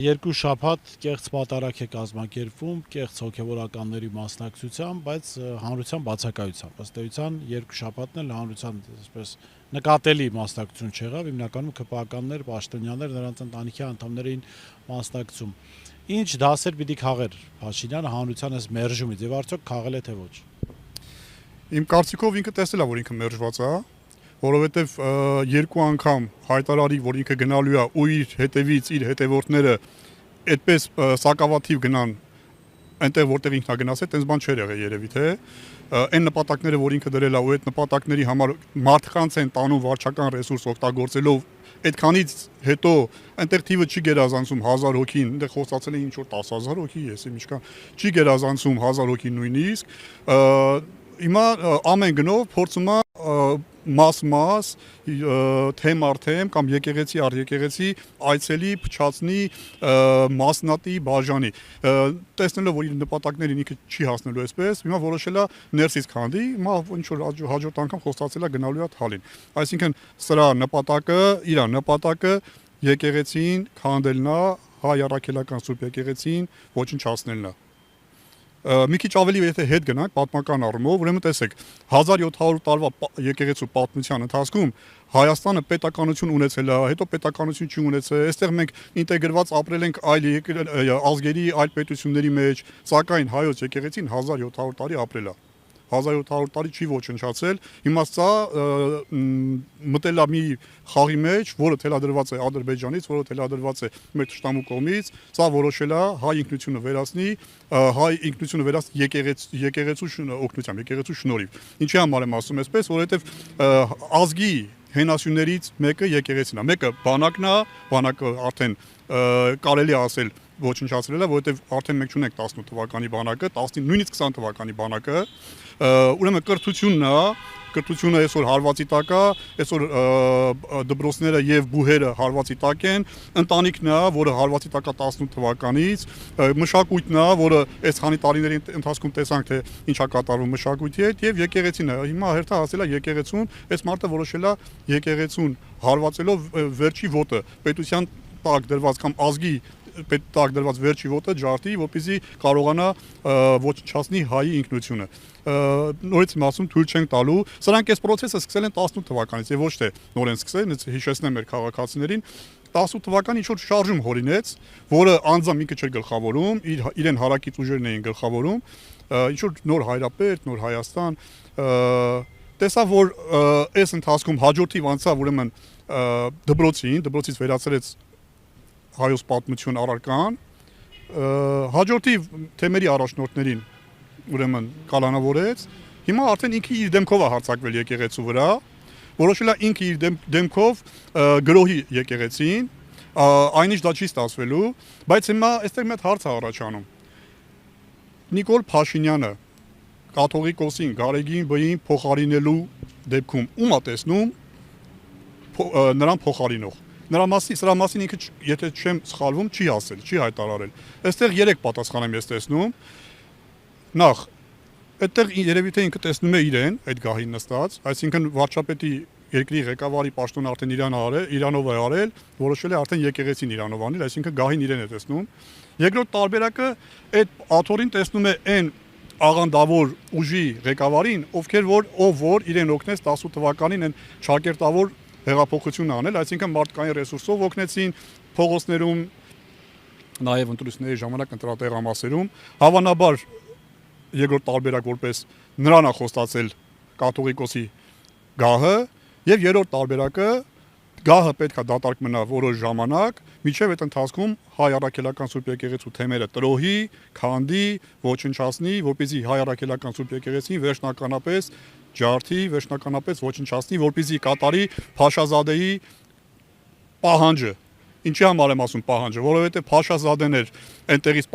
Երկու շաբաթ կեղծ պատարագ է կազմակերպվում, կեղծ հոգևորականների մասնակցությամբ, բայց հանրության բացակայությամբ։ Ըստ էության երկու շաբաթն էլ հանրության այսպես նկատելի մասնակցություն չեղավ, հիմնականում ԿՊԱ-ականներ, պաշտոնյաներ, նրանց ընտանիքի անդամներին մասնակցում։ Ինչ դասեր պիտի քաղեր Փաշինյանը հանրության այս մերժումից եւ արդյոք քաղել է թե ոչ։ Իմ կարծիքով ինքը տեսել է, որ ինքը մերժված է, որովհետև երկու անգամ հայտարարի, որ ինքը գնալու է ու իր հետևից իր հետևորդները այդպես սակավաթիվ գնան այնտեղ որտեղ ինքն է գնացել, տենց բան չէր եղել երևի թե այն նպատակները, որ ինքը դրել է ու այդ նպատակների համար մարդկանց են տանում վարչական ռեսուրս օգտագործելով այդքանից հետո այնտեղ թիվը չի գերազանցում 1000 հոգին, այնտեղ խոսացել է ինչ որ 10000 հոգի, ես ինչքան չի գերազանցում 1000 հոգի նույնիսկ հիմա ամեն գնով փորձում է մաս թեմ առ թեմ կամ եկեղեցի առ եկեղեցի այցելի փչացնի մասնատի բաժանի տեսնելով որ իր նպատակներին ինքը չի հասնելու այսպես հիմա որոշել է ներսից քանդի հիմա ինչ որ հաջորդ անգամ խոստացել է գնալու է Թալին այսինքն սրա նպատակը եկեղեցին քանդելն է հայ առաքելական սուրբ եկեղեցին ոչնչացնելն է մի քիչ ավելի եթե հետ գնանք պատմական առումով, ուրեմն տեսեք 1700 տարվա եկեղեցու պատմության ընթացքում Հայաստանը պետականություն ունեցել է, հետո պետականություն չի ունեցել, այստեղ մենք ինտեգրված ապրել ենք այլ ազգերի, այլ պետությունների մեջ, սակայն հայոց եկեղեցին 1700 տարի ապրել է 1700 տարի չի ոչնչացել, հիմա սա մտել է մի խաղի մեջ, որը թելադրված է Ադրբեջանից, որը թելադրված է մեր թշնամու կողմից, սա որոշել է հայ ինքնությունը վերացնի եկեղեցու օգնությամբ, եկեղեցու շնորհիվ։ Ինչի համար եմ ասում այսպես, որովհետև ազգի հենասյուներից մեկը եկեղեցին է, մեկը բանակն է, բանակը արդեն կարելի է ասել ոչնչացրել է, որովհետև արդեն մենք չունենք 18 թվականի բանակը, 19 նույնիսկ 20 թվականի բանակը, ուրեմն կրթությունը այսօր հարվածի տակ է, այսօր դպրոցները եւ բուհերը հարվածի տակ են, ընտանիքն է, որը հարվածի տակ է 18 թվականից, մշակույթն է, որը այս քանի տարիների ընթացքում տեսանք թե ինչա կատարվում մշակույթի հետ եւ եկեղեցին է։ Հիմա հերթը հասել է եկեղեցուն, այս մարդը որոշել է եկեղեցուն հարվածելով վերջի ոտը պետության տակ դրված կամ ազգի տակ դրված վերջի ոտը ջարդի, որպեսզի կարողանա ոչնչացնի հայի ինքնությունը։ Նորից եմ ասում, թույլ չենք տալու։ Սրանք այս process-ը սկսել են 18 թվականից եւ ոչ թե նոր են սկսել, հիշեցնեմ մեր քաղաքացիներին 18 թվականին ինչ-որ շարժում հորինեց, որը անձամբ ինքը չէր գլխավորում, իրեն հարակից ուժերն էին գլխավորում, ինչ-որ նոր հայրապետ, նոր Հայաստան, տեսա, որ այս ընթացքում հաջորդիվ անցավ ուրեմն դպրոցից վերացրեց հայոց պատմություն առարկան, հաջորդիվ թեմերի առաջնորդներին ուրեմն կալանավորեց, հիմա արդեն ինքը իր դեմքով է հարձակվել եկեղեցու վրա, որոշել է ինքը իր դեմքով գրոհի եկեղեցին, այնիշ դա չի ստացվելու, բայց հիմա այստեղ մի հատ հարց է առաջանում։ Նիկոլ Փաշինյանը կաթողիկոսին Գարեգին Բ-ին փոխարինելու դեպքում ում է տեսնում նրան փոխարինող։ Սրա մասին ինքը, եթե չեմ սխալվում, չի ասել, չի հայտարարել։ Այստեղ 3 պատասխան եմ ես տեսնում։ Նախ, այդտեղ երևի թե ինքը տեսնում է իրեն, այդ գահին նստած, այսինքն վարչապետի երկրի ղեկավարի պաշտոնը արդեն իրանով է արել, որոշել է արդեն եկեղեցին իրանով անել, այսինքն գահին իրեն է տեսնում։ Երկրորդ տարբերակը այդ աթոռին տեսնում է այն աղանդավոր ուժի ղեկավարին, ով որ իրեն օգնեց 18 թվականին այն ճակերտավոր հեղափոխություն անել, այսինքն մարդկային ռեսուրսով օգնեցին փողոցներում, նաև ընտրությունների ժամանակ ընտրատեղամասերում, հավանաբար երկրորդ տարբերակ որպես նրան է խոստացել կաթողիկոսի գահը, եւ երրորդ տարբերակը գահը պետք է դատարկ մնա որոշ ժամանակ, մինչև այդ ընթացքում հայ առաքելական սուրբ եկեղեցու թեմերը տրոհի, քանդի, ոչնչացնի, որպեսզի հայ առաքելական սուրբ եկեղեցին վերջնականապես ջարդի, վերջնականապես ոչնչացնի, որպեսզի կատարի Փաշազադեի պահանջը։ Ինչի համար եմ ասում պահանջը, որովհետև Փաշազադեն էր այնտեղից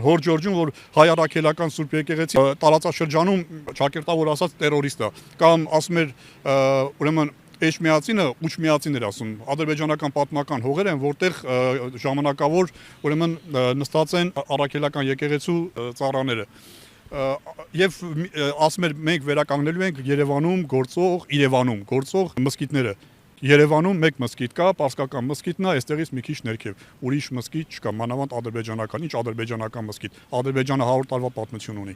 հոր Ջորջում, որ հայ առաքելական սուրբ եկեղեցի տարածաշրջանում ճակերտավոր ասած տերորիստ է, կամ ասում էր ուրեմն Էջմիածինը Ուչմիածին էր ասում, ադրբեջանական պատմական հողեր են, որտեղ ժամանակավոր ուրեմն նստած են առաքելական եկեղեցու ծառաները։ Եվ ասում էր մենք վերականգնելու ենք Երևանում գործող մզկիթները։ Երևանում մեկ մզկիթ կա, պարսկական մզկիթն է, այստեղից մի քիչ ներքև։ Ուրիշ մզկիթ չկա, մանավանդ ադրբեջանական, ինչ ադրբեջանական մզկիթ։ Ադրբեջանը 100 տարվա պատմություն ունի։